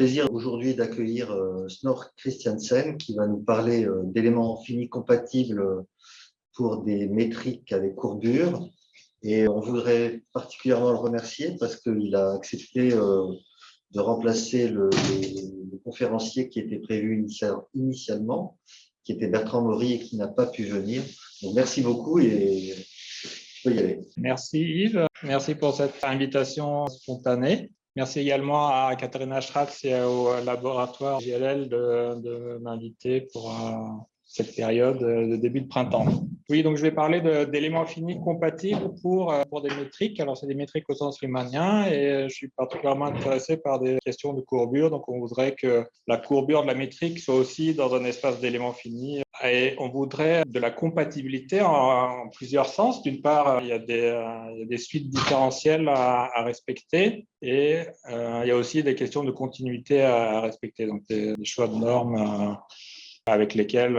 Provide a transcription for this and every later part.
plaisir aujourd'hui d'accueillir Snorre Christiansen qui va nous parler d'éléments finis compatibles pour des métriques avec courbure. Et on voudrait particulièrement le remercier parce qu'il a accepté de remplacer le conférencier qui était prévu initialement, qui était Bertrand Maury et qui n'a pas pu venir. Donc merci beaucoup et je peux y aller. Merci Yves, merci pour cette invitation spontanée. Merci également à Katharina Schratz et au laboratoire JLL de m'inviter pour cette période de début de printemps. Oui, donc je vais parler d'éléments finis compatibles pour des métriques. Alors, c'est des métriques au sens riemanien et je suis particulièrement intéressé par des questions de courbure. Donc, on voudrait que la courbure de la métrique soit aussi dans un espace d'éléments finis. Et on voudrait de la compatibilité en plusieurs sens. D'une part, il y a des suites différentielles à respecter et il y a aussi des questions de continuité à respecter. Donc, des choix de normes avec lesquels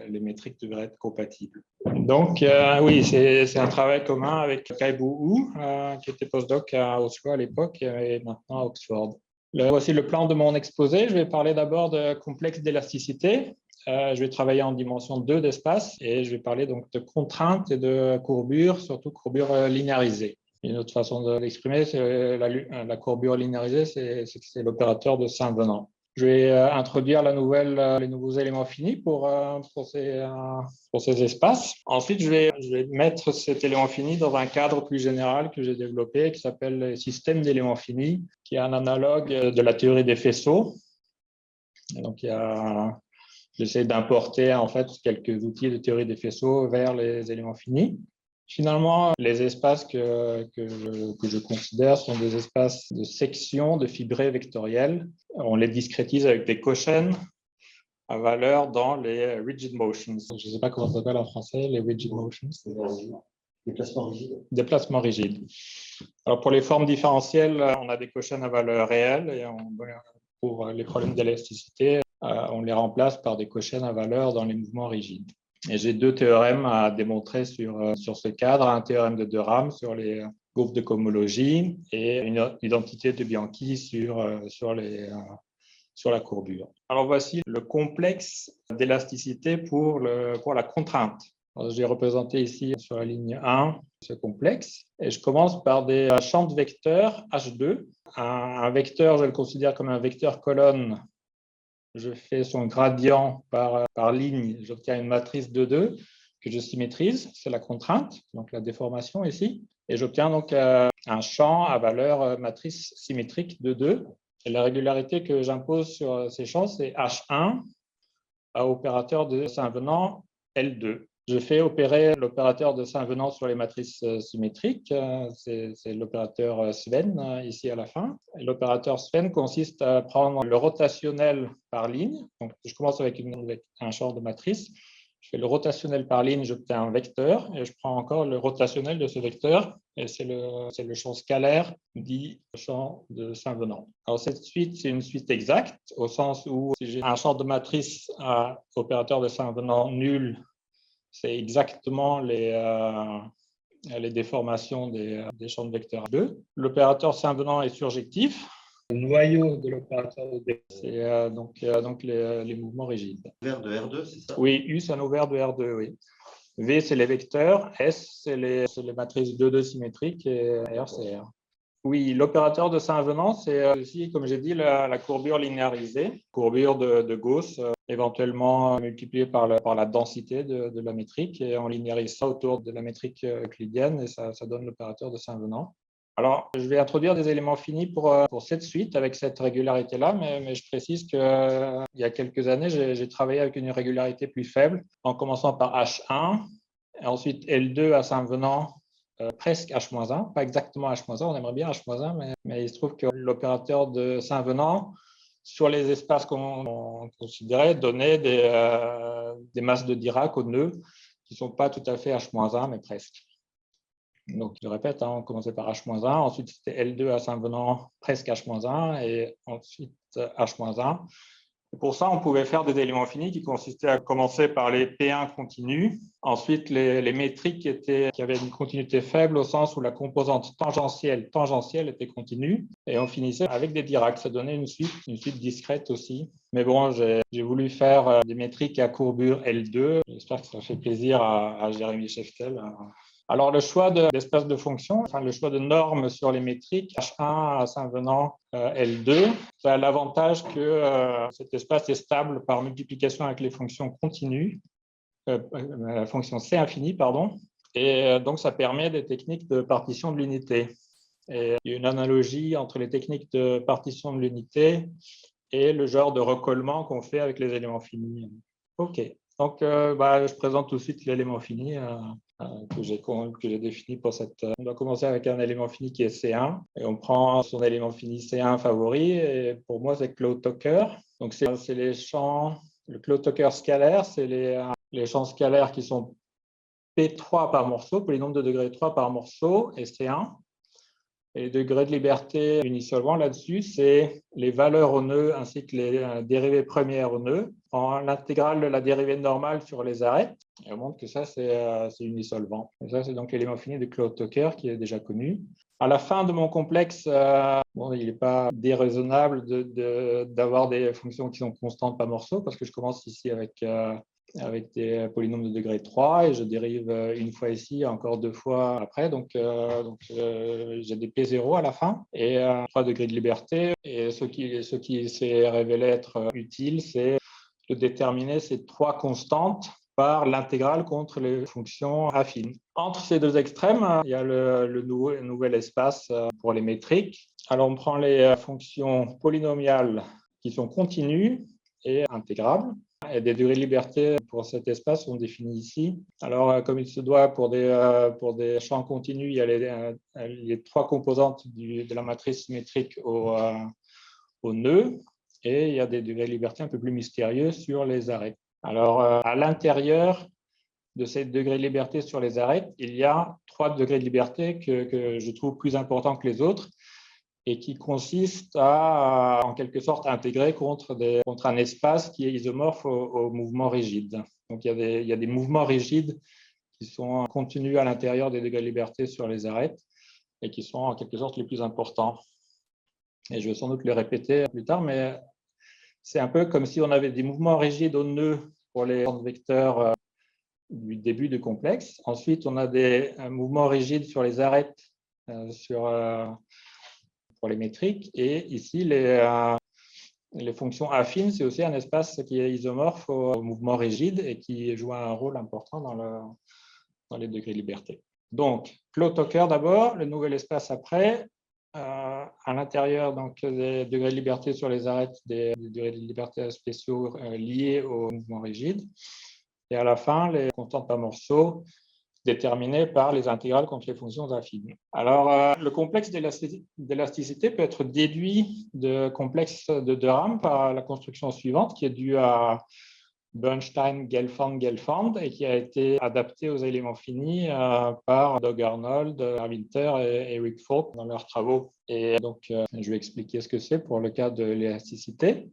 les métriques devraient être compatibles. Donc, oui, c'est un travail commun avec Kai Bu Hu, qui était postdoc à Oslo à l'époque et maintenant à Oxford. Voici le plan de mon exposé. Je vais parler d'abord de complexe d'élasticité. Je vais travailler en dimension 2 d'espace et je vais parler donc de contraintes et de courbure, surtout courbure linéarisée. Une autre façon de l'exprimer, c'est la courbure linéarisée, c'est l'opérateur de Saint-Venant. Je vais introduire les nouveaux éléments finis pour ces espaces. Ensuite, je vais mettre cet élément fini dans un cadre plus général que j'ai développé qui s'appelle le système d'éléments finis, qui est un analogue de la théorie des faisceaux. Et donc, j'essaie d'importer en fait quelques outils de théorie des faisceaux vers les éléments finis. Finalement, les espaces que je considère sont des espaces de section de fibrés vectoriels. On les discrétise avec des quotients à valeur dans les rigid motions. Je ne sais pas comment ça s'appelle en français, les rigid motions. Déplacement rigide. Déplacement rigide. Alors pour les formes différentielles, on a des quotients à valeur réelle et pour les problèmes d'élasticité, on les remplace par des quotients à valeur dans les mouvements rigides. Et j'ai deux théorèmes à démontrer sur ce cadre, un théorème de De Rham sur les groupes de cohomologie et une identité de Bianchi sur la courbure. Alors voici le complexe d'élasticité pour la contrainte. J'ai représenté ici sur la ligne 1 ce complexe et je commence par des champs de vecteurs H2. Un vecteur, je le considère comme un vecteur colonne. Je fais son gradient par ligne, j'obtiens une matrice 2,2 que je symétrise, c'est la contrainte, donc la déformation ici, et j'obtiens donc un champ à valeur matrice symétrique 2,2. Et la régularité que j'impose sur ces champs, c'est H1 à opérateur de Saint-Venant L2. Je fais opérer l'opérateur de Saint-Venant sur les matrices symétriques. C'est l'opérateur Sven ici à la fin. L'opérateur Sven consiste à prendre le rotationnel par ligne. Donc, je commence avec un champ de matrice. Je fais le rotationnel par ligne, j'obtiens un vecteur et je prends encore le rotationnel de ce vecteur et c'est le champ scalaire dit champ de Saint-Venant. Alors cette suite, c'est une suite exacte au sens où si j'ai un champ de matrice à opérateur de Saint-Venant nul, c'est exactement les déformations des champs de vecteurs 2. L'opérateur Saint-Venant est surjectif. Le noyau de l'opérateur de D, c'est donc les mouvements rigides. Ouvert de R2, c'est ça? Oui, U, c'est un ouvert de R2, oui. V, c'est les vecteurs. S, c'est les matrices 2,2 symétriques et R, c'est R. Oui, l'opérateur de Saint-Venant, c'est aussi, comme j'ai dit, la courbure linéarisée, courbure de Gauss, éventuellement multipliée par la densité de la métrique, et on linéarise ça autour de la métrique euclidienne, et ça donne l'opérateur de Saint-Venant. Alors, je vais introduire des éléments finis pour cette suite avec cette régularité-là, mais je précise qu'il y a quelques années, j'ai travaillé avec une régularité plus faible, en commençant par H1, et ensuite L2 à Saint-Venant, presque H-1, pas exactement H-1, on aimerait bien H-1, mais il se trouve que l'opérateur de Saint-Venant, sur les espaces qu'on considérait, donnait des masses de Dirac au nœud qui ne sont pas tout à fait H-1, mais presque. Donc, je répète, on commençait par H-1, ensuite c'était L2 à Saint-Venant, presque H-1, et ensuite H-1. Pour ça, on pouvait faire des éléments finis qui consistaient à commencer par les P1 continus, ensuite les métriques qui avaient une continuité faible au sens où la composante tangentielle était continue, et on finissait avec des Dirac. Ça donnait une suite discrète aussi. Mais bon, j'ai voulu faire des métriques à courbure L2. J'espère que ça fait plaisir à Jérémy Scheftel. Alors, le choix d'espace de fonction, enfin le choix de normes sur les métriques, H1 à Saint-Venant, L2, ça a l'avantage que cet espace est stable par multiplication avec les fonctions continues, la fonction C infini, pardon, et donc ça permet des techniques de partition de l'unité. Et il y a une analogie entre les techniques de partition de l'unité et le genre de recollement qu'on fait avec les éléments finis. OK. Donc, je présente tout de suite l'élément fini que j'ai défini pour cette. On va commencer avec un élément fini qui est C1 et on prend son élément fini C1 favori. Et pour moi, c'est Claude Tucker. Donc, c'est les champs. Le Claude Tucker scalaire, c'est les champs scalaires qui sont P3 par morceau, polynôme de degré 3 par morceau, et C1. Et les degrés de liberté unisolvants là-dessus, c'est les valeurs au nœud ainsi que les dérivées premières au nœud en l'intégrale de la dérivée normale sur les arêtes. Et on montre que ça, c'est unisolvant. Et ça, c'est donc l'élément fini de Claude Tucker qui est déjà connu. À la fin de mon complexe, il n'est pas déraisonnable d'avoir des fonctions qui sont constantes par morceau parce que je commence ici avec des polynômes de degré 3 et je dérive une fois ici, encore 2 fois après. Donc j'ai des P0 à la fin et 3 degrés de liberté. Et ce qui s'est révélé être utile, c'est de déterminer ces 3 constantes par l'intégrale contre les fonctions affines. Entre ces deux extrêmes, il y a le nouvel espace pour les métriques. Alors, on prend les fonctions polynomiales qui sont continues et intégrables. Et des degrés de liberté pour cet espace sont définis ici. Alors, comme il se doit pour des champs continus, il y a les 3 composantes de la matrice symétrique au nœud, et il y a des degrés de liberté un peu plus mystérieux sur les arêtes. Alors, à l'intérieur de ces degrés de liberté sur les arêtes, il y a 3 degrés de liberté que je trouve plus importants que les autres et qui consistent à, en quelque sorte, intégrer contre un espace qui est isomorphe au mouvement rigide. Donc, il y a des mouvements rigides qui sont contenus à l'intérieur des degrés de liberté sur les arêtes et qui sont en quelque sorte les plus importants. Et je vais sans doute les répéter plus tard, mais c'est un peu comme si on avait des mouvements rigides au nœud pour les vecteurs du début du complexe. Ensuite, on a des mouvements rigides sur les arêtes pour les métriques. Et ici, les fonctions affines, c'est aussi un espace qui est isomorphe au mouvement rigide et qui joue un rôle important dans les degrés de liberté. Donc, Claude Tucker d'abord, le nouvel espace après. À l'intérieur des degrés de liberté sur les arêtes, des degrés de liberté spéciaux liés au mouvement rigide. Et à la fin, les constantes par morceau déterminées par les intégrales contre les fonctions affines. Alors, le complexe d'élasticité peut être déduit de complexe de De Rham par la construction suivante qui est due à Bernstein, Gelfand et qui a été adapté aux éléments finis par Doug Arnold, Winter et Eric Folk dans leurs travaux. Et donc, je vais expliquer ce que c'est pour le cas de l'élasticité.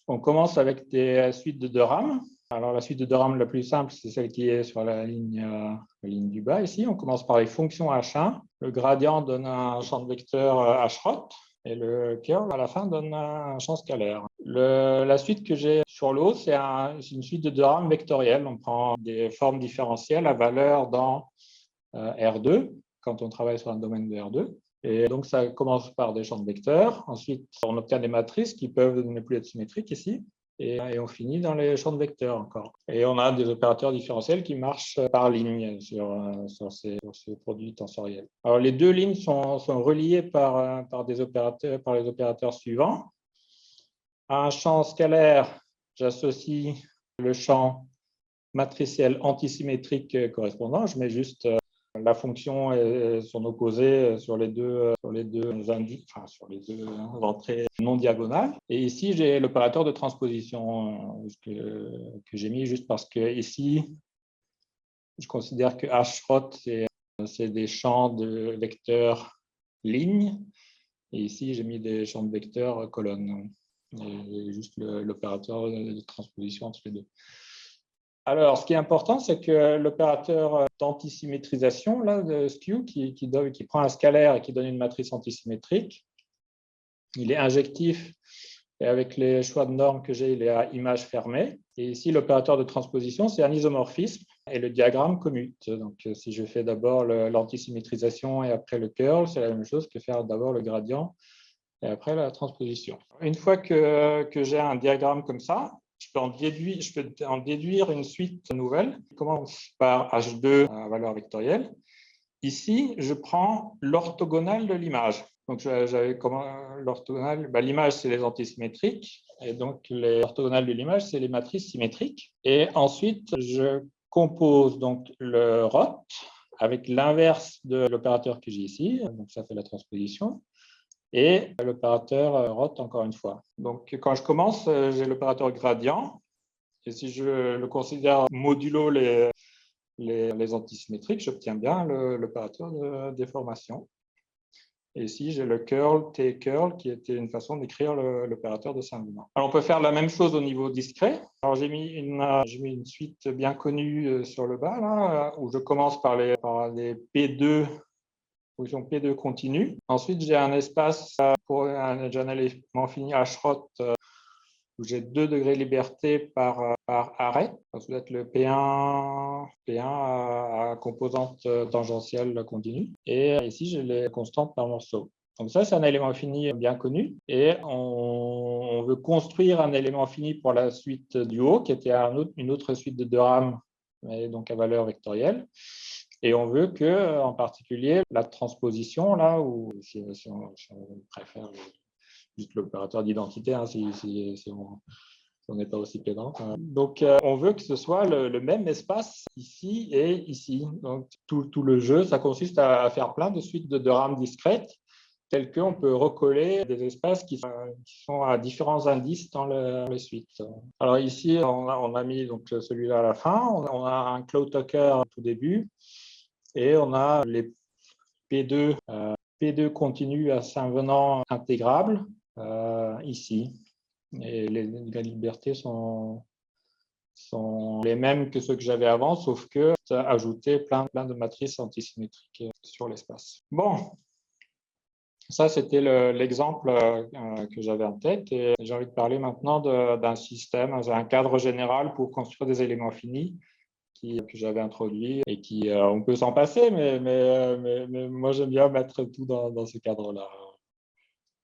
On commence avec des suites de De Rham. Alors, la suite de De Rham la plus simple, c'est celle qui est sur la ligne du bas ici. On commence par les fonctions H1. Le gradient donne un champ de vecteurs H-rot. Et le curl, à la fin, donne un champ scalaire. La suite que j'ai sur l'eau, c'est une suite de De Rham vectorielle. On prend des formes différentielles à valeur dans R2, quand on travaille sur un domaine de R2. Et donc, ça commence par des champs de vecteurs. Ensuite, on obtient des matrices qui peuvent ne plus être symétriques ici. Et on finit dans les champs de vecteurs encore. Et on a des opérateurs différentiels qui marchent par ligne sur ces produits tensoriels. Alors, les deux lignes sont reliées par les opérateurs suivants. À un champ scalaire, j'associe le champ matriciel antisymétrique correspondant. Je mets juste la fonction et son opposé sur les deux entrées non diagonales. Et ici, j'ai l'opérateur de transposition que j'ai mis juste parce que ici, je considère que H-rot, c'est des champs de vecteurs lignes. Et ici, j'ai mis des champs de vecteurs colonnes. et juste l'opérateur de transposition entre les deux. Alors, ce qui est important, c'est que l'opérateur d'antisymétrisation, là, de skew, qui prend un scalaire et qui donne une matrice antisymétrique, il est injectif et avec les choix de normes que j'ai, il est à image fermée. Et ici, l'opérateur de transposition, c'est un isomorphisme et le diagramme commute. Donc, si je fais d'abord l'antisymétrisation et après le curl, c'est la même chose que faire d'abord le gradient et après la transposition. Une fois que j'ai un diagramme comme ça, je peux en déduire une suite nouvelle qui commence par H2 à valeur vectorielle. Ici, je prends l'orthogonale de l'image. Donc, j'avais l'orthogonale, l'image, c'est les antisymétriques, et donc l'orthogonale de l'image, c'est les matrices symétriques. Et ensuite, je compose donc le ROT avec l'inverse de l'opérateur que j'ai ici, donc ça fait la transposition, et l'opérateur ROT encore une fois. Donc, quand je commence, j'ai l'opérateur gradient, et si je le considère modulo les antisymétriques, j'obtiens bien l'opérateur de déformation. Et ici, j'ai le curl, T-curl, qui était une façon d'écrire l'opérateur de Saint-Venant. Alors, on peut faire la même chose au niveau discret. Alors, j'ai mis une suite bien connue sur le bas, là, où je commence par les P2, position P2 continue. Ensuite, j'ai un espace pour un élément fini H-ROT où j'ai 2 degrés de liberté par arrêt. Ça doit être le P1 à composante tangentielle continue. Et ici, j'ai les constantes par morceau. Donc ça, c'est un élément fini bien connu. Et on veut construire un élément fini pour la suite du haut, qui était une autre suite de 2 rames, mais donc à valeur vectorielle. Et on veut que, en particulier, la transposition, là, ou si on préfère juste l'opérateur d'identité, hein, si on n'est pas aussi pédant. Donc, on veut que ce soit le même espace ici et ici. Donc, tout le jeu, ça consiste à faire plein de suites de rames discrètes, telles qu'on peut recoller des espaces qui sont à différents indices dans les suites. Alors ici, on a mis donc celui-là à la fin. On a un Claude Tucker au tout début et on a les P2 continus à Saint-Venant intégrables ici. Et les libertés sont les mêmes que ceux que j'avais avant, sauf que ça a ajouté plein de matrices antisymétriques sur l'espace. Bon, ça c'était l'exemple que j'avais en tête. Et j'ai envie de parler maintenant d'un système, un cadre général pour construire des éléments finis que j'avais introduit et qui, on peut s'en passer, mais moi j'aime bien mettre tout dans ce cadre-là.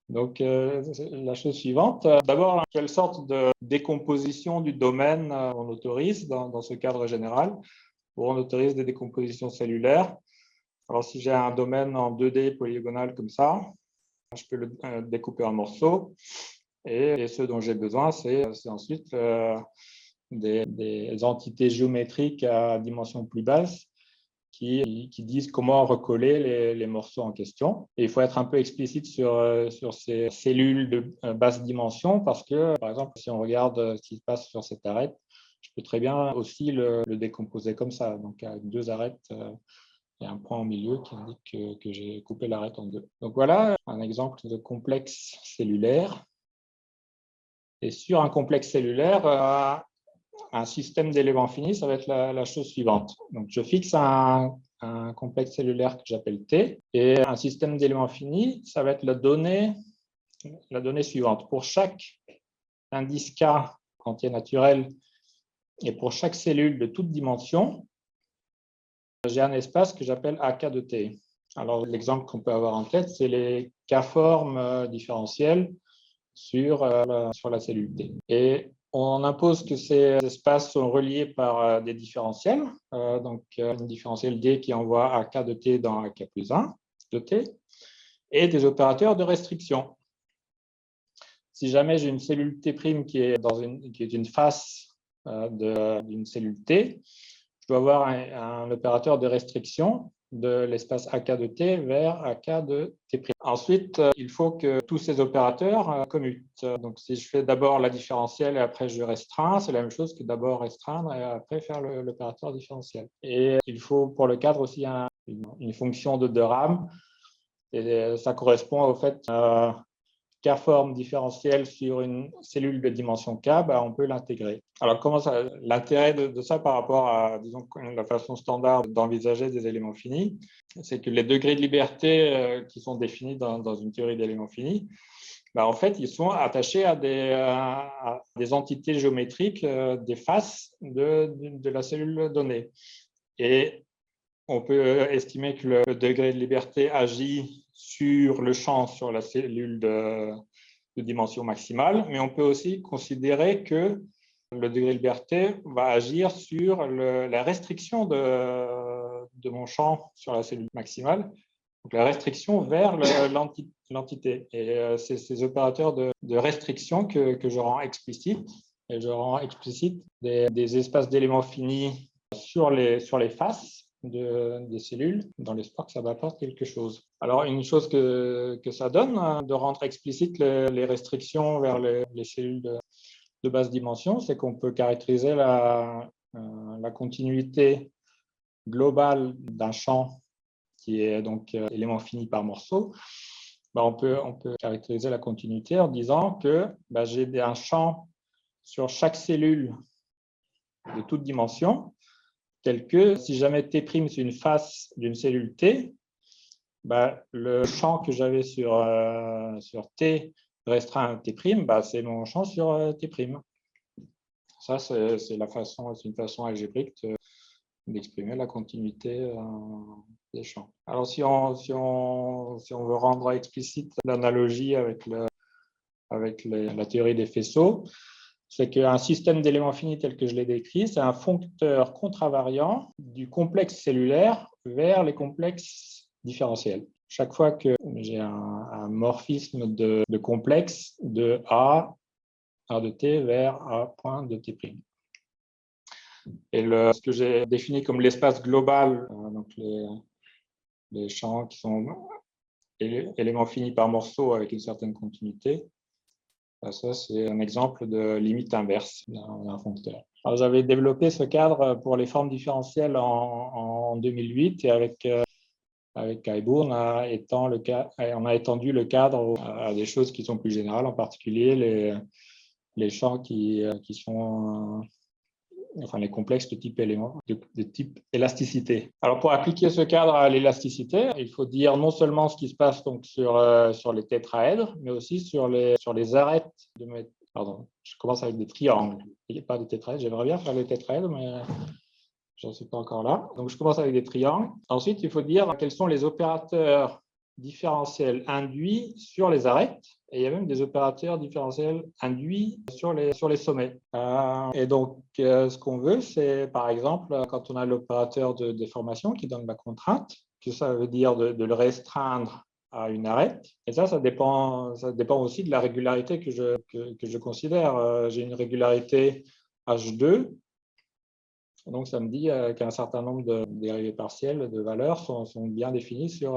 Donc, la chose suivante, d'abord, quelle sorte de décomposition du domaine on autorise dans ce cadre général? On autorise des décompositions cellulaires. Alors, si j'ai un domaine en 2D polygonal comme ça, je peux le découper en morceaux. Et ce dont j'ai besoin, c'est ensuite des entités géométriques à dimension plus basse qui disent comment recoller les morceaux en question. Et il faut être un peu explicite sur ces cellules de basse dimension parce que, par exemple, si on regarde ce qui se passe sur cette arête, je peux très bien aussi le décomposer comme ça. Donc, avec 2 arêtes et un point au milieu qui indique que j'ai coupé l'arête en 2. Donc, voilà un exemple de complexe cellulaire. Et sur un complexe cellulaire, un système d'éléments finis, ça va être la chose suivante. Donc, je fixe un complexe cellulaire que j'appelle T, et un système d'éléments finis, ça va être la donnée suivante. Pour chaque indice K entier naturel et pour chaque cellule de toute dimension, j'ai un espace que j'appelle AK de T. Alors, l'exemple qu'on peut avoir en tête, c'est les K-formes différentielles sur la cellule T. Et on impose que ces espaces sont reliés par des différentiels, donc une différentielle D qui envoie AK de T dans AK plus 1 de T, et des opérateurs de restriction. Si jamais j'ai une cellule T' qui est une face d'une cellule T, je dois avoir un opérateur de restriction de l'espace AK de T vers AK de T'. Ensuite, il faut que tous ces opérateurs commutent. Donc, si je fais d'abord la différentielle et après je restreins, c'est la même chose que d'abord restreindre et après faire l'opérateur différentiel. Et il faut pour le cadre aussi une fonction de 2 rames. Et ça correspond au fait K-forme différentielle sur une cellule de dimension K, on peut l'intégrer. Alors, l'intérêt de ça par rapport à, disons, la façon standard d'envisager des éléments finis, c'est que les degrés de liberté qui sont définis dans une théorie d'éléments finis, en fait, ils sont attachés à des entités géométriques, des faces de la cellule donnée. Et on peut estimer que le degré de liberté agit sur le champ, sur la cellule de dimension maximale, mais on peut aussi considérer que le degré de liberté va agir sur la restriction de mon champ sur la cellule maximale, donc la restriction vers l'entité. Et c'est ces opérateurs de restriction que je rends explicites. Et je rends explicite des espaces d'éléments finis sur les faces des cellules dans l'espoir que ça m'apporte quelque chose. Alors, une chose que ça donne, de rendre explicite les restrictions vers les cellules de basse dimension, c'est qu'on peut caractériser la continuité globale d'un champ qui est donc élément fini par morceau. On peut caractériser la continuité en disant que j'ai un champ sur chaque cellule de toute dimension, tel que si jamais T' c'est une face d'une cellule T, le champ que j'avais sur T restreint à T', c'est mon champ sur T'. Ça, c'est une façon algébrique d'exprimer la continuité des champs. Alors, si on veut rendre explicite l'analogie avec la théorie des faisceaux, c'est qu'un système d'éléments finis tel que je l'ai décrit, c'est un foncteur contravariant du complexe cellulaire vers les complexes différentiels. Chaque fois que j'ai un morphisme de complexe de A de T vers A point de T'. Et ce que j'ai défini comme l'espace global, donc les champs qui sont éléments finis par morceau avec une certaine continuité, ça, c'est un exemple de limite inverse d'un foncteur. Alors, j'avais développé ce cadre pour les formes différentielles en 2008 et avec Kaibourn, on a étendu le cadre à des choses qui sont plus générales, en particulier les champs qui sont les complexes de type élément, de type élasticité. Alors, pour appliquer ce cadre à l'élasticité, il faut dire non seulement ce qui se passe donc sur les tétraèdres, mais aussi sur les arêtes de mes... Pardon, je commence avec des triangles. Il n'y a pas de tétraèdres. J'aimerais bien faire les tétraèdres, mais je n'en suis pas encore là. Donc, je commence avec des triangles. Ensuite, il faut dire quels sont les opérateurs différentiels induits sur les arêtes. Et il y a même des opérateurs différentiels induits sur les sommets. Et donc, ce qu'on veut, c'est, par exemple, quand on a l'opérateur de déformation qui donne la contrainte, que ça veut dire de le restreindre à une arête. Et ça dépend aussi de la régularité que je considère. J'ai une régularité H2. Donc, ça me dit qu'un certain nombre de dérivés partiels de valeurs sont bien définis sur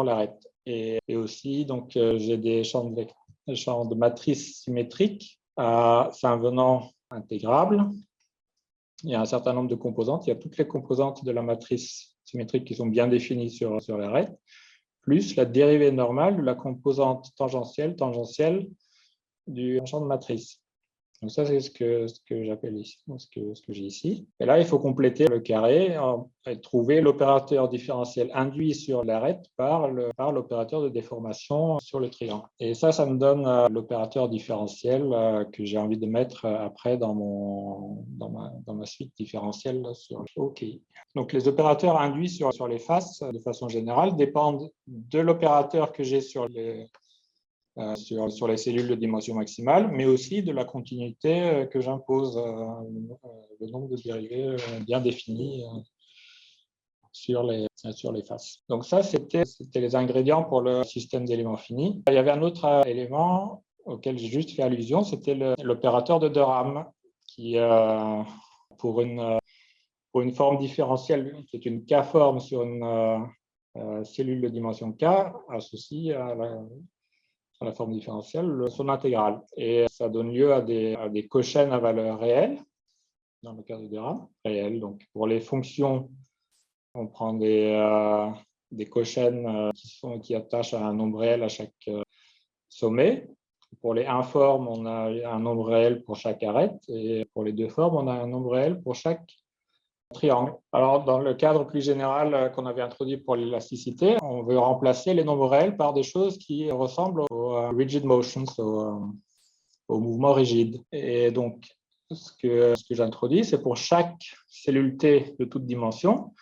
l'arête. Et aussi, donc, j'ai des champs de matrices symétriques à Saint-Venant intégrables. Il y a un certain nombre de composantes. Il y a toutes les composantes de la matrice symétrique qui sont bien définies sur l'arête, plus la dérivée normale de la composante tangentielle du champ de matrice. Donc ça, c'est ce que j'appelle ici, ce que j'ai ici. Et là, il faut compléter le carré et trouver l'opérateur différentiel induit sur l'arête par l'opérateur de déformation sur le triangle. Et ça me donne l'opérateur différentiel que j'ai envie de mettre après dans ma suite différentielle sur OK. Donc les opérateurs induits sur les faces, de façon générale, dépendent de l'opérateur que j'ai sur les cellules de dimension maximale, mais aussi de la continuité que j'impose, le nombre de dérivés bien définis sur les faces. Donc ça, c'était les ingrédients pour le système d'éléments finis. Il y avait un autre élément auquel j'ai juste fait allusion, c'était l'opérateur de De Rham, qui, pour une forme différentielle, qui est une K-forme sur une cellule de dimension K, associe à la forme différentielle, son intégrale. Et ça donne lieu à des cochaines à valeur réelle, dans le cas de De Rham, réelles. Donc, pour les fonctions, on prend des cochaines qui attachent à un nombre réel à chaque sommets. Pour les informes, on a un nombre réel pour chaque arête, et pour les deux formes, on a un nombre réel pour chaque triangle. Alors, dans le cadre plus général qu'on avait introduit pour l'élasticité, on veut remplacer les nombres réels par des choses qui ressemblent aux rigid motions, aux mouvements rigides. Et donc, ce que j'introduis, c'est pour chaque cellule T de toute dimension,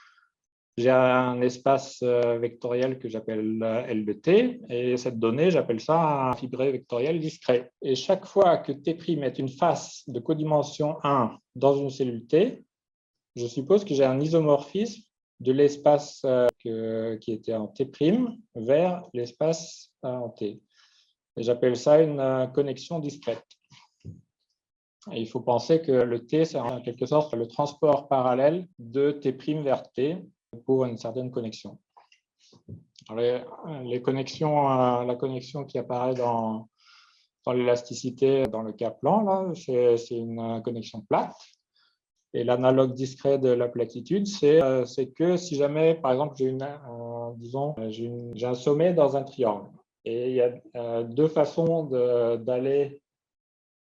j'ai un espace vectoriel que j'appelle L de T, et cette donnée, j'appelle ça un fibré vectoriel discret. Et chaque fois que T' est une face de codimension 1 dans une cellule T, je suppose que j'ai un isomorphisme de l'espace qui était en T' vers l'espace en T. Et j'appelle ça une connexion discrète. Et il faut penser que le T, c'est en quelque sorte le transport parallèle de T' vers T pour une certaine connexion. Les connexions, la connexion qui apparaît dans l'élasticité dans le cas plan, là, c'est une connexion plate. Et l'analogue discret de la platitude, c'est que si jamais, par exemple, j'ai un sommet dans un triangle, et il y a deux façons d'aller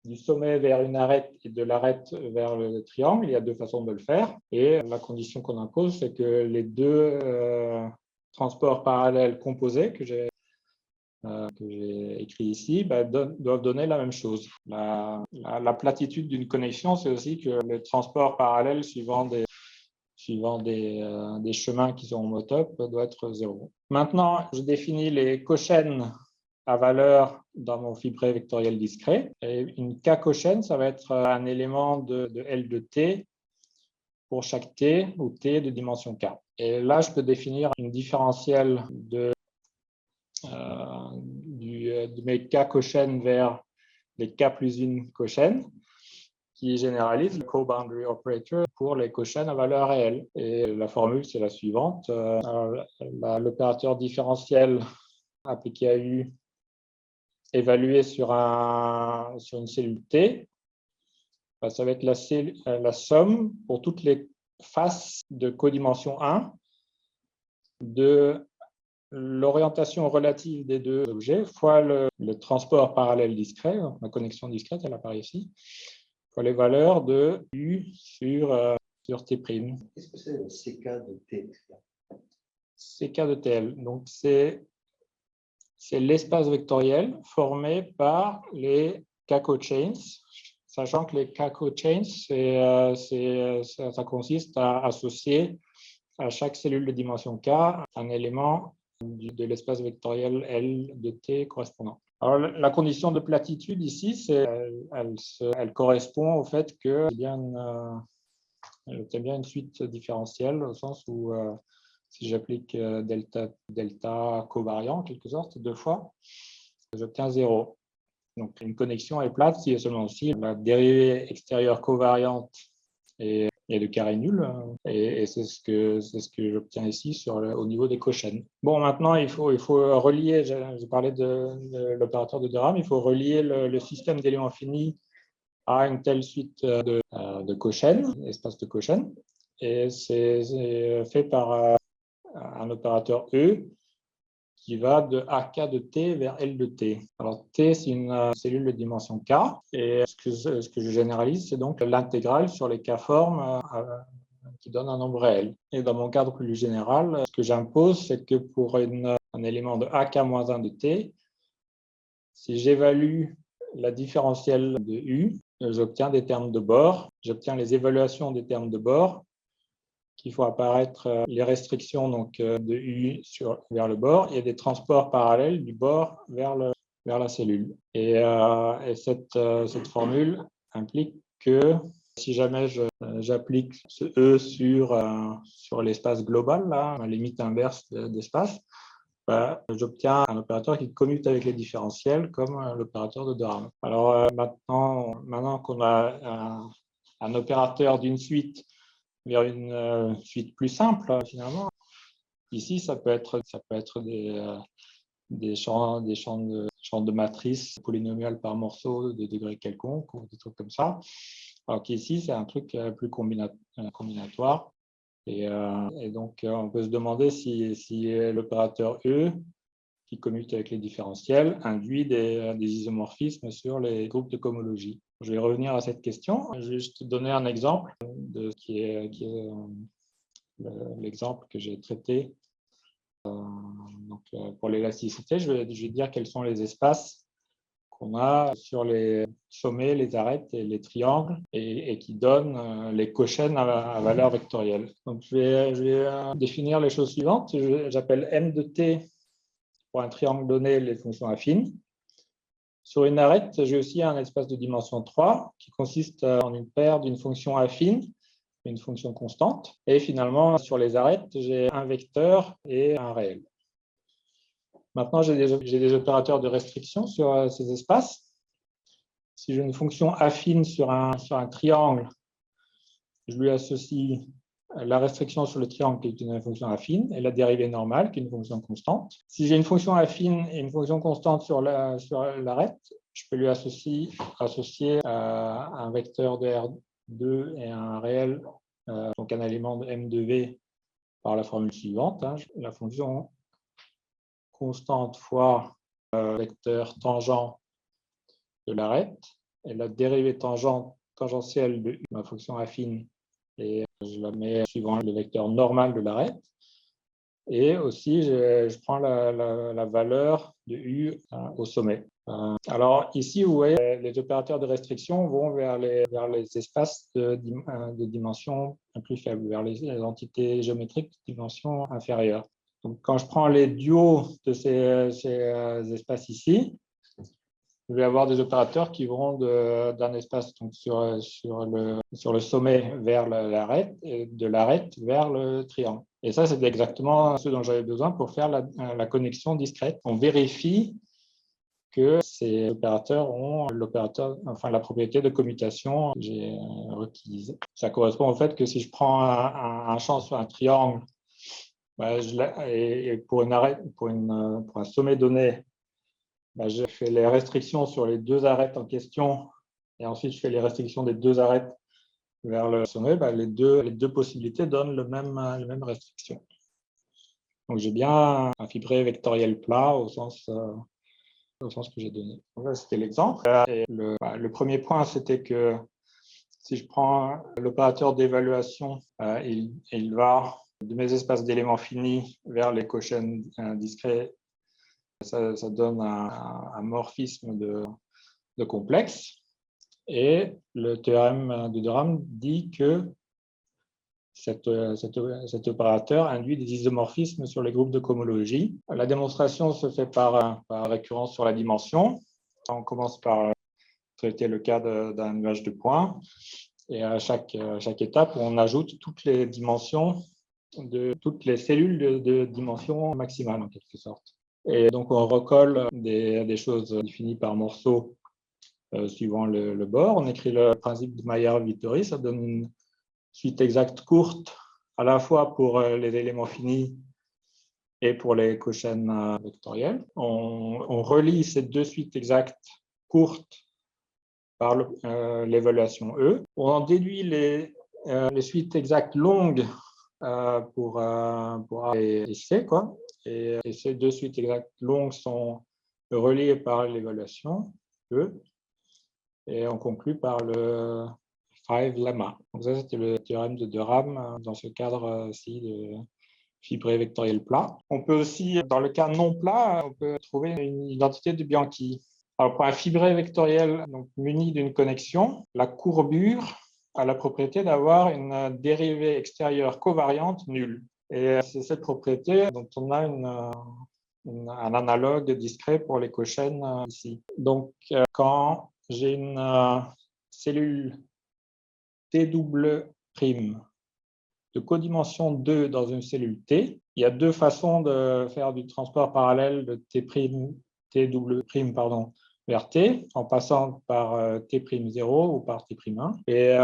du sommet vers une arête et de l'arête vers le triangle. Il y a deux façons de le faire. Et la condition qu'on impose, c'est que les deux transports parallèles composés que j'ai écrit ici doivent donner la même chose. La platitude d'une connexion, c'est aussi que le transport parallèle suivant des chemins qui sont homotopes doit être 0. Maintenant, je définis les cochaines à valeur dans mon fibré vectoriel discret. Et une K-cochaine, ça va être un élément de L de T pour chaque T ou T de dimension K. Et là, je peux définir une différentielle de mes K-cochaines vers les K plus 1 cochaines qui généralise le co-boundary operator pour les cochaines à valeur réelle. Et la formule, c'est la suivante. L'opérateur différentiel appliqué à U évalué sur une cellule T, ça va être la somme pour toutes les faces de codimension 1 de l'orientation relative des deux objets fois le transport parallèle discret, la connexion discrète, elle apparaît ici, fois les valeurs de U sur T'. Qu'est-ce que c'est le CK de T? CK de TL. Donc, c'est l'espace vectoriel formé par les K-cochains, sachant que les K-cochains, ça consiste à associer à chaque cellule de dimension K un élément de l'espace vectoriel L de T correspondant. Alors, la condition de platitude ici, elle correspond au fait que c'est bien une suite différentielle, au sens où si j'applique delta covariant, en quelque sorte, deux fois, j'obtiens 0. Donc, une connexion est plate si et seulement si la dérivée extérieure covariante est de carré nul. Et c'est ce que j'obtiens ici au niveau des cochaines. Bon, maintenant, il faut relier, j'ai parlé de l'opérateur de De Rham, il faut relier le système d'éléments finis à une telle suite de cochaines, espace de cochaines. Et c'est fait par un opérateur E qui va de AK de T vers L de T. Alors T, c'est une cellule de dimension K, et ce que je généralise, c'est donc l'intégrale sur les K-formes qui donne un nombre réel. Et dans mon cadre plus général, ce que j'impose, c'est que pour un élément de AK-1 de T, si j'évalue la différentielle de U, j'obtiens des termes de bord, j'obtiens les évaluations des termes de bord, qu'il faut apparaître les restrictions donc, de U vers le bord et des transports parallèles du bord vers la cellule. Et cette formule implique que si jamais j'applique ce E sur l'espace global, là, la limite inverse d'espace, j'obtiens un opérateur qui commute avec les différentiels comme l'opérateur de De Rham. Alors maintenant qu'on a un opérateur d'une suite vers une suite plus simple, finalement. Ici, ça peut être des champs de matrice polynomiales par morceau de degré quelconque ou des trucs comme ça. Alors qu'ici, c'est un truc plus combinatoire. Et donc, on peut se demander si l'opérateur E qui commute avec les différentiels induit des isomorphismes sur les groupes de cohomologie. Je vais revenir à cette question. Je vais juste donner un exemple de ce qui est l'exemple que j'ai traité. Pour l'élasticité, je vais dire quels sont les espaces qu'on a sur les sommets, les arêtes et les triangles et qui donnent les cochaines à valeur vectorielle. Donc, je vais définir les choses suivantes. J'appelle M de T pour un triangle donné les fonctions affines. Sur une arête, j'ai aussi un espace de dimension 3 qui consiste en une paire d'une fonction affine, une fonction constante. Et finalement, sur les arêtes, j'ai un vecteur et un réel. Maintenant, j'ai des opérateurs de restriction sur ces espaces. Si j'ai une fonction affine sur un triangle, je lui associe la restriction sur le triangle qui est une fonction affine et la dérivée normale qui est une fonction constante. Si j'ai une fonction affine et une fonction constante sur l'arête, je peux lui associer un vecteur de R2 et un réel, donc un élément de M de V par la formule suivante. La fonction constante fois vecteur tangent de l'arête et la dérivée tangentielle de ma fonction affine, et je la mets suivant le vecteur normal de l'arête. Et aussi, je prends la valeur de U au sommet. Alors ici, vous voyez, les opérateurs de restriction vont vers les espaces de dimension plus faible, vers les entités géométriques de dimension inférieure. Donc, quand je prends les duos de ces espaces ici, je vais avoir des opérateurs qui vont d'un espace donc sur le sommet vers l'arête et de l'arête vers le triangle. Et ça, c'est exactement ce dont j'avais besoin pour faire la connexion discrète. On vérifie que ces opérateurs ont la propriété de commutation que j'ai requise. Ça correspond au fait que si je prends un champ sur un triangle, et pour un sommet donné, je fais les restrictions sur les deux arêtes en question et ensuite je fais les restrictions des deux arêtes vers le sommet. Les deux possibilités donnent les mêmes restrictions. Donc j'ai bien un fibré vectoriel plat au sens que j'ai donné. Donc, c'était l'exemple. Le premier point, c'était que si je prends l'opérateur d'évaluation, il va de mes espaces d'éléments finis vers les cochaines discrets. Ça donne un morphisme de complexe. Et le théorème de de Rham dit que cet opérateur induit des isomorphismes sur les groupes de cohomologie. La démonstration se fait par récurrence sur la dimension. On commence par traiter le cas d'un nuage de points. Et à chaque étape, on ajoute toutes les dimensions de toutes les cellules de dimension maximale, en quelque sorte. Et donc, on recolle des choses définies par morceaux suivant le bord. On écrit le principe de Maillard-Vittori. Ça donne une suite exacte courte, à la fois pour les éléments finis et pour les cochaines vectorielles. On relie ces deux suites exactes courtes par l'évaluation E. On en déduit les suites exactes longues pour A et C, quoi. Et ces deux suites exactes longues sont reliées par l'évaluation E. Et on conclut par le 5 lemma. Donc ça, c'était le théorème de De Rham dans ce cadre-ci de fibré vectoriel plat. On peut aussi, dans le cas non plat, on peut trouver une identité de Bianchi. Alors pour un fibré vectoriel donc, muni d'une connexion, la courbure a la propriété d'avoir une dérivée extérieure covariante nulle. Et c'est cette propriété dont on a un analogue discret pour les cochaines ici. Donc quand j'ai une cellule T double prime de codimension 2 dans une cellule T, il y a deux façons de faire du transport parallèle de T double prime vers T, en passant par T'0 ou par T'1. Et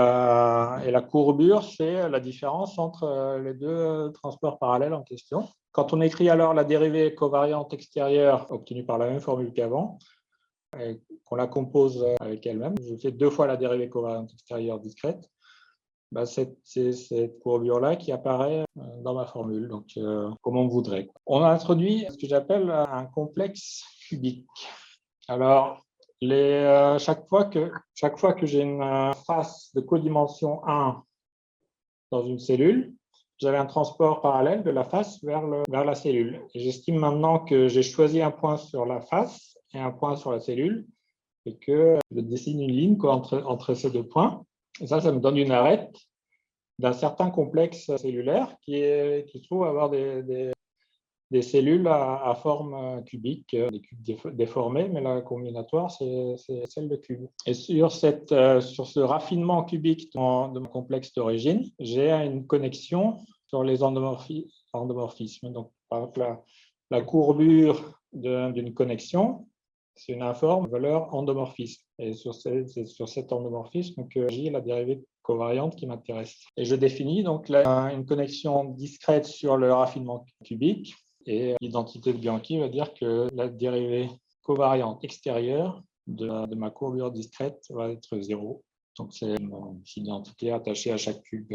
la courbure, c'est la différence entre les deux transports parallèles en question. Quand on écrit alors la dérivée covariante extérieure obtenue par la même formule qu'avant, et qu'on la compose avec elle-même, je fais deux fois la dérivée covariante extérieure discrète, c'est cette courbure-là qui apparaît dans ma formule, donc comme on voudrait. On a introduit ce que j'appelle un complexe cubique. Alors, chaque fois que j'ai une face de codimension 1 dans une cellule, j'avais un transport parallèle de la face vers la cellule. J'estime maintenant que j'ai choisi un point sur la face et un point sur la cellule et que je dessine une ligne entre ces deux points. Et ça me donne une arête d'un certain complexe cellulaire qui se trouve avoir des cellules à forme cubique, des cubes déformés, mais la combinatoire, c'est celle de cubes. Et sur ce raffinement cubique de mon complexe d'origine, j'ai une connexion sur les endomorphismes. Donc, par exemple, la courbure d'une connexion, c'est une informe valeur endomorphisme. Et c'est sur cet endomorphisme que j'ai la dérivée covariante qui m'intéresse. Et je définis donc une connexion discrète sur le raffinement cubique. Et l'identité de Bianchi va dire que la dérivée covariante extérieure de ma courbure discrète va être 0. Donc, c'est une identité attachée à chaque cube.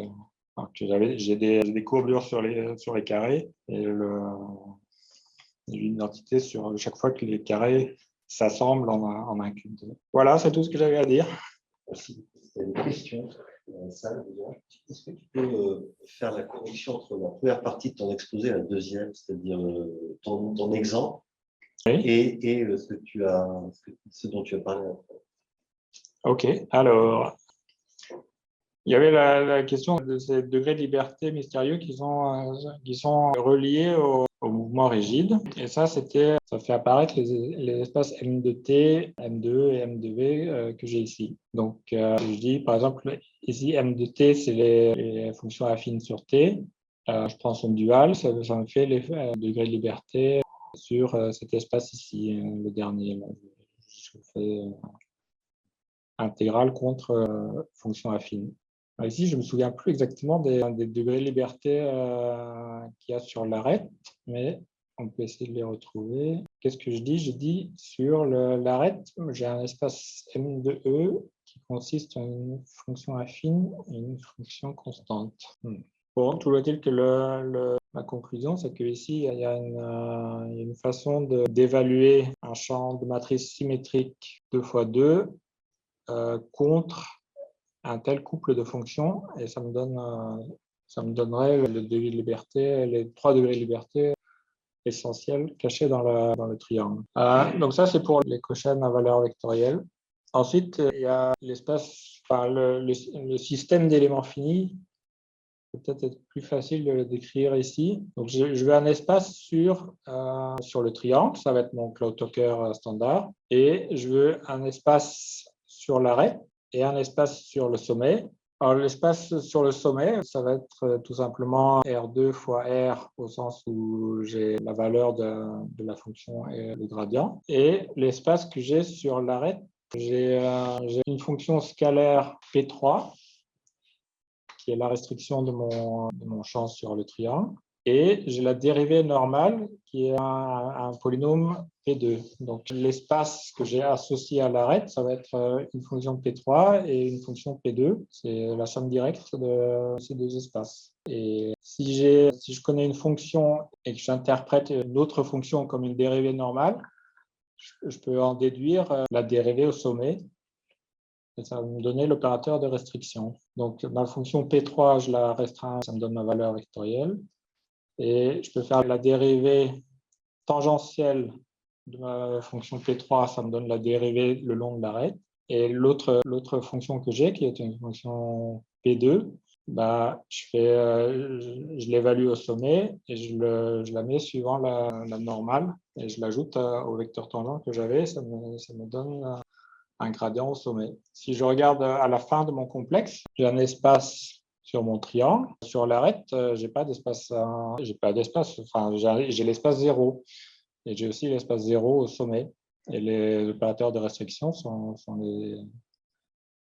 J'ai des courbures sur les carrés et l'identité sur chaque fois que les carrés s'assemblent en un cube. Voilà, c'est tout ce que j'avais à dire. Merci. C'est une question. Est-ce que tu peux faire la connexion entre la première partie de ton exposé et la deuxième, c'est-à-dire ton exemple, oui. et ce dont tu as parlé après? Ok, alors, il y avait la question de ces degrés de liberté mystérieux qui sont reliés au mouvement rigide. Et ça fait apparaître les espaces M de T, M2 et M de V que j'ai ici. Donc, je dis, par exemple, ici, M de T, c'est les fonctions affines sur T. Je prends son dual, ça me fait les degrés de liberté sur cet espace ici, le dernier. Je fais intégrale contre fonction affine. Ici, je ne me souviens plus exactement des degrés de liberté qu'il y a sur l'arête, mais on peut essayer de les retrouver. Qu'est-ce que je dis? Je dis sur l'arête, j'ai un espace M de E qui consiste en une fonction affine et une fonction constante. Bon, toujours est-il que la conclusion, c'est qu'ici, il y a une façon d'évaluer un champ de matrice symétrique 2 fois 2 contre un tel couple de fonctions, et ça me donnerait le degré de liberté, les 3 degrés de liberté essentiels cachés dans le triangle. Donc ça, c'est pour les cochaines à valeur vectorielle. Ensuite, il y a l'espace, le système d'éléments finis. Peut-être être plus facile de le décrire ici. Donc, je veux un espace sur le triangle, ça va être mon Claude-Tucker standard, et je veux un espace sur l'arête et un espace sur le sommet. Alors, l'espace sur le sommet, ça va être tout simplement R2 fois R au sens où j'ai la valeur de la fonction et le gradient. Et l'espace que j'ai sur l'arête, j'ai une fonction scalaire P3 qui est la restriction de mon champ sur le triangle. Et j'ai la dérivée normale qui est un polynôme P2. Donc, l'espace que j'ai associé à l'arête, ça va être une fonction P3 et une fonction P2. C'est la somme directe de ces deux espaces. Et si je connais une fonction et que j'interprète une autre fonction comme une dérivée normale, je peux en déduire la dérivée au sommet. Et ça va me donner l'opérateur de restriction. Donc, ma fonction P3, je la restreins, ça me donne ma valeur vectorielle. Et je peux faire la dérivée tangentielle de ma fonction P3, ça me donne la dérivée le long de l'arête. Et l'autre fonction que j'ai, qui est une fonction P2, je l'évalue au sommet et je la mets suivant la normale et je l'ajoute au vecteur tangent que j'avais. Ça me donne un gradient au sommet. Si je regarde à la fin de mon complexe, j'ai un espace sur mon triangle. Sur l'arête, j'ai pas d'espace. Enfin, j'ai l'espace 0. Et j'ai aussi l'espace 0 au sommet. Et les opérateurs de restriction sont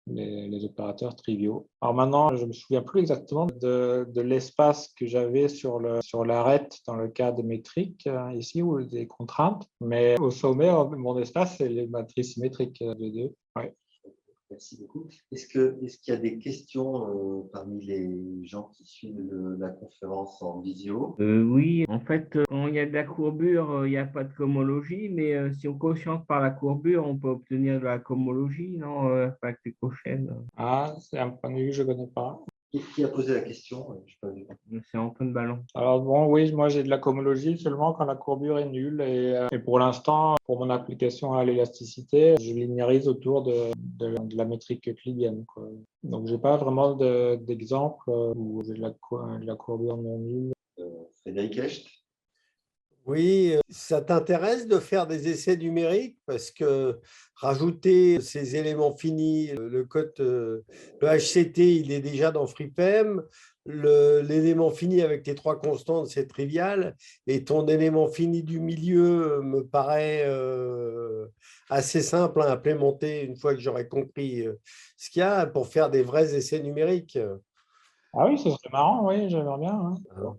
les opérateurs triviaux. Alors maintenant, je ne me souviens plus exactement de l'espace que j'avais sur l'arête dans le cas de métrique ici, ou des contraintes. Mais au sommet, mon espace, c'est les matrices symétriques de 2. Ouais. Merci beaucoup. Est-ce qu'il y a des questions parmi les gens qui suivent la conférence en visio? Oui, en fait, quand il y a de la courbure, il n'y a pas de cohomologie, mais si on quotiente par la courbure, on peut obtenir de la cohomologie, non, avec les cochaines. Ah, c'est un point de vue que je ne connais pas. Qui a posé la question? Je n'ai pas vu. C'est Antoine Ballon. Alors bon, oui, moi j'ai de la cohomologie seulement quand la courbure est nulle et pour l'instant, pour mon application à l'élasticité, je linéarise autour de la métrique euclidienne, quoi. Donc j'ai pas vraiment d'exemple où j'ai de la courbure non nulle. Frédéric Echt? Oui, ça t'intéresse de faire des essais numériques parce que rajouter ces éléments finis, le code, le HCT, il est déjà dans FreePEM. L'élément fini avec tes trois constantes, c'est trivial. Et ton élément fini du milieu me paraît assez simple à implémenter une fois que j'aurai compris ce qu'il y a pour faire des vrais essais numériques. Ah oui, ce serait marrant, oui, j'aimerais bien, hein.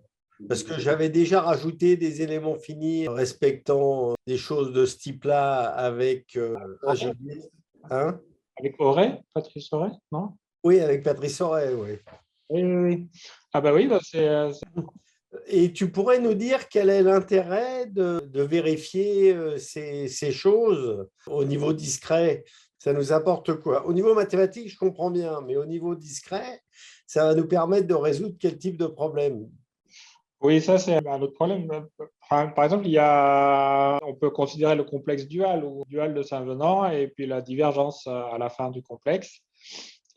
Parce que j'avais déjà rajouté des éléments finis respectant des choses de ce type-là avec GD. Hein? Avec Auré, Patrice Auré, non? Oui, avec Patrice Auret, oui. Oui, oui, oui. Ah bah oui, bah Et tu pourrais nous dire quel est l'intérêt de vérifier ces choses au niveau discret? Ça nous apporte quoi? Au niveau mathématique, je comprends bien, mais au niveau discret, ça va nous permettre de résoudre quel type de problème? oui, ça c'est un autre problème. Par exemple, on peut considérer le complexe dual ou dual de Saint-Venant et puis la divergence à la fin du complexe.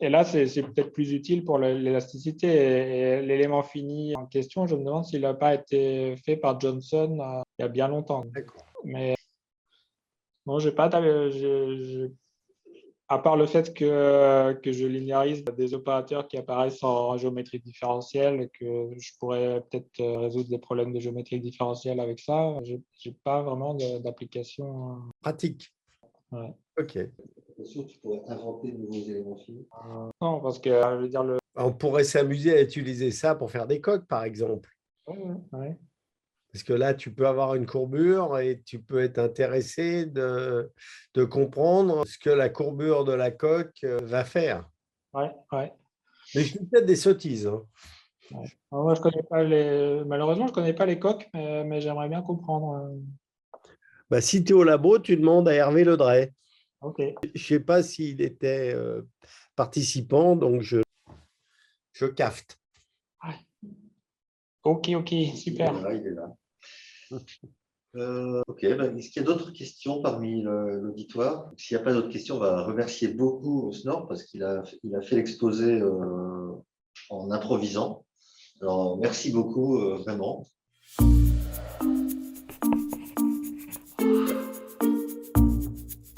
Et là, c'est peut-être plus utile pour l'élasticité. Et l'élément fini en question, je me demande s'il n'a pas été fait par Johnson il y a bien longtemps. D'accord. Mais bon, j'ai pas, à part le fait que je linéarise des opérateurs qui apparaissent en géométrie différentielle et que je pourrais peut-être résoudre des problèmes de géométrie différentielle avec ça, j'ai pas vraiment d'application. Pratique. Ouais. OK. Bien sûr, tu pourrais inventer de nouveaux éléments finis. Non, parce que je veux dire On pourrait s'amuser à utiliser ça pour faire des coques, par exemple. ouais. Parce que là, tu peux avoir une courbure et tu peux être intéressé de comprendre ce que la courbure de la coque va faire. Ouais, ouais. Mais je dis peut-être des sottises. Hein. Ouais. Moi, malheureusement, je connais pas les coques, mais j'aimerais bien comprendre. Bah, si tu es au labo, tu demandes à Hervé Ledray. Ok. Je ne sais pas s'il était participant, donc je cafte. Ok, super. Il est là. Ok, ben, est-ce qu'il y a d'autres questions parmi l'auditoire? S'il n'y a pas d'autres questions, on va remercier beaucoup Snor parce qu'il a fait l'exposé en improvisant. Alors, merci beaucoup, vraiment.